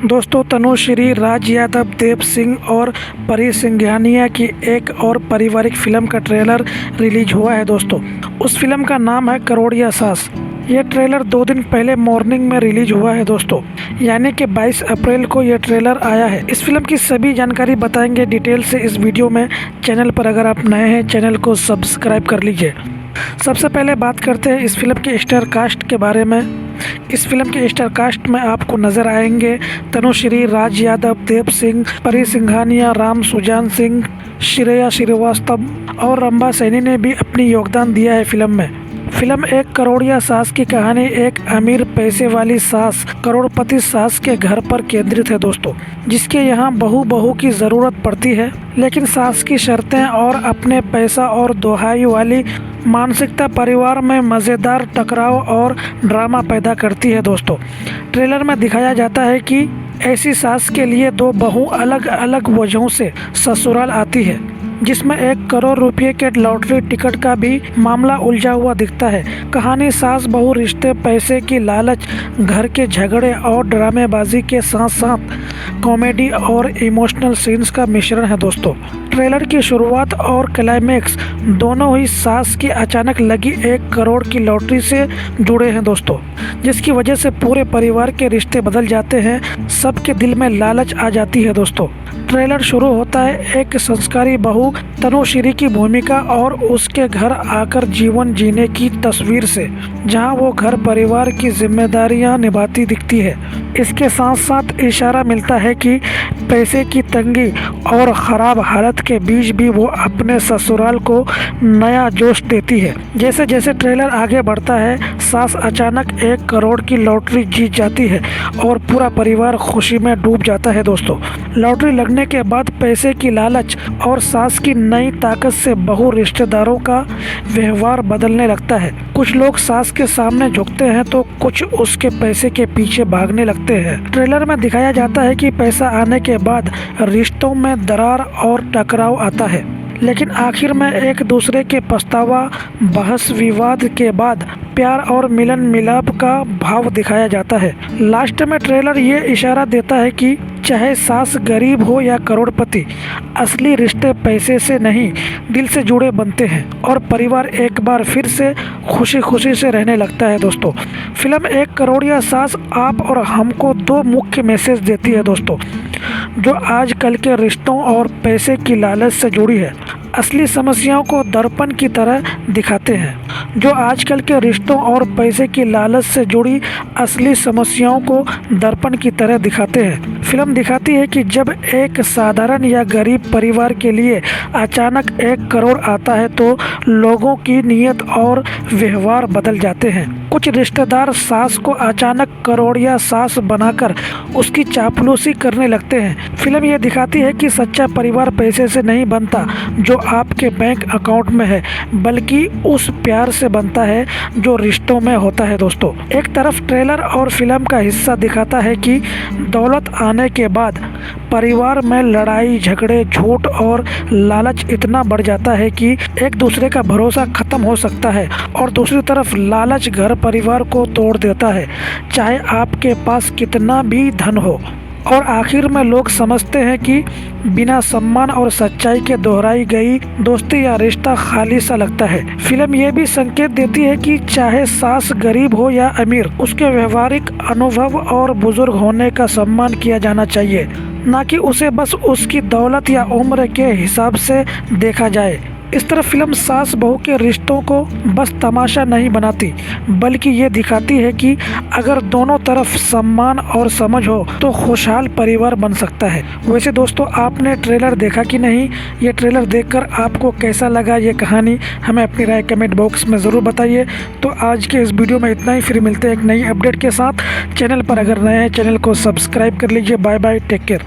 दोस्तों तनुश्री, राज यादव, देव सिंह और परी सिंघानिया की एक और पारिवारिक फिल्म का ट्रेलर रिलीज हुआ है दोस्तों। उस फिल्म का नाम है करोड़िया सास। ये ट्रेलर 2 दिन पहले मॉर्निंग में रिलीज हुआ है दोस्तों, यानी कि 22 अप्रैल को ये ट्रेलर आया है। इस फिल्म की सभी जानकारी बताएंगे डिटेल से इस वीडियो में। चैनल पर अगर आप नए हैं चैनल को सब्सक्राइब कर लीजिए। सबसे पहले बात करते हैं इस फिल्म के स्टार कास्ट के बारे में। इस फिल्म के स्टार कास्ट में आपको नजर आएंगे तनुश्री, राज यादव, देव सिंह, परी सिंघानिया, राम सुजान सिंह, श्रेया श्रीवास्तव और रंभा सैनी ने भी अपनी योगदान दिया है फिल्म में। फिल्म एक करोड़िया सास की कहानी एक अमीर पैसे वाली सास करोड़पति सास के घर पर केंद्रित है दोस्तों, जिसके यहाँ बहू की ज़रूरत पड़ती है, लेकिन सास की शर्तें और अपने पैसा और दोहाई वाली मानसिकता परिवार में मज़ेदार टकराव और ड्रामा पैदा करती है दोस्तों। ट्रेलर में दिखाया जाता है कि ऐसी सास के लिए 2 बहू अलग अलग वजहों से ससुराल आती है, जिसमें 1 करोड़ रुपये के लॉटरी टिकट का भी मामला उलझा हुआ दिखता है। कहानी सास बहू रिश्ते, पैसे की लालच, घर के झगड़े और ड्रामेबाजी के साथ साथ कॉमेडी और इमोशनल सीन्स का मिश्रण है दोस्तों। ट्रेलर की शुरुआत और क्लाइमैक्स दोनों ही सास की अचानक लगी 1 करोड़ की लॉटरी से जुड़े हैं दोस्तों, जिसकी वजह से पूरे परिवार के रिश्ते बदल जाते हैं, सबके दिल में लालच आ जाती है दोस्तों। ट्रेलर शुरू होता है एक संस्कारी बहू तनुश्री की भूमिका और उसके घर आकर जीवन जीने की तस्वीर से, जहां वो घर परिवार की जिम्मेदारियां निभाती दिखती है। इसके साथ साथ इशारा मिलता है कि पैसे की तंगी और ख़राब हालत के बीच भी वो अपने ससुराल को नया जोश देती है। जैसे जैसे ट्रेलर आगे बढ़ता है, सास अचानक 1 करोड़ की लॉटरी जीत जाती है और पूरा परिवार खुशी में डूब जाता है दोस्तों। लॉटरी लगने के बाद पैसे की लालच और सास की नई ताकत से बहू रिश्तेदारों का व्यवहार बदलने लगता है। कुछ लोग सास के सामने झुकते हैं तो कुछ उसके पैसे के पीछे भागने लगते हैं। ट्रेलर में दिखाया जाता है कि पैसा आने के बाद रिश्तों में दरार और टकराव आता है, लेकिन आखिर में एक दूसरे के पछतावा, बहस विवाद के बाद प्यार और मिलन मिलाप का भाव दिखाया जाता है। लास्ट में ट्रेलर ये इशारा देता है कि चाहे सास गरीब हो या करोड़पति, असली रिश्ते पैसे से नहीं दिल से जुड़े बनते हैं और परिवार एक बार फिर से खुशी खुशी से रहने लगता है दोस्तों। फिल्म एक करोड़िया सास आप और हमको 2 मुख्य मैसेज देती है दोस्तों, जो आजकल के रिश्तों और पैसे की लालच से जुड़ी है। असली समस्याओं को दर्पण की तरह दिखाते हैं, जो आजकल के रिश्तों और पैसे की लालच से जुड़ी असली समस्याओं को दर्पण की तरह दिखाते हैं। फिल्म दिखाती है कि जब एक साधारण या गरीब परिवार के लिए अचानक 1 करोड़ आता है तो लोगों की नीयत और व्यवहार बदल जाते हैं। कुछ रिश्तेदार सास को अचानक करोड़िया सास बनाकर उसकी चापलूसी करने लगते हैं। फिल्म यह दिखाती है कि सच्चा परिवार पैसे से नहीं बनता जो आपके बैंक अकाउंट में है, बल्कि उस प्यार से बनता है जो रिश्तों में होता है दोस्तों। एक तरफ ट्रेलर और फिल्म का हिस्सा दिखाता है कि दौलत आने के बाद परिवार में लड़ाई झगड़े, झूठ और लालच इतना बढ़ जाता है कि एक दूसरे का भरोसा खत्म हो सकता है, और दूसरी तरफ लालच घर परिवार को तोड़ देता है, चाहे आपके पास कितना भी धन हो। और आखिर में लोग समझते हैं कि बिना सम्मान और सच्चाई के दोहराई गई दोस्ती या रिश्ता खाली सा लगता है। फिल्म ये भी संकेत देती है कि चाहे सास गरीब हो या अमीर, उसके व्यवहारिक अनुभव और बुजुर्ग होने का सम्मान किया जाना चाहिए, ना कि उसे बस उसकी दौलत या उम्र के हिसाब से देखा जाए। इस तरह फिल्म सास बहू के रिश्तों को बस तमाशा नहीं बनाती, बल्कि ये दिखाती है कि अगर दोनों तरफ सम्मान और समझ हो तो खुशहाल परिवार बन सकता है। वैसे दोस्तों, आपने ट्रेलर देखा कि नहीं? ये ट्रेलर देखकर आपको कैसा लगा ये कहानी, हमें अपनी राय कमेंट बॉक्स में ज़रूर बताइए। तो आज के इस वीडियो में इतना ही, फिर मिलते हैं एक नई अपडेट के साथ। चैनल पर अगर नए हैं चैनल को सब्सक्राइब कर लीजिए। Bye bye, take care.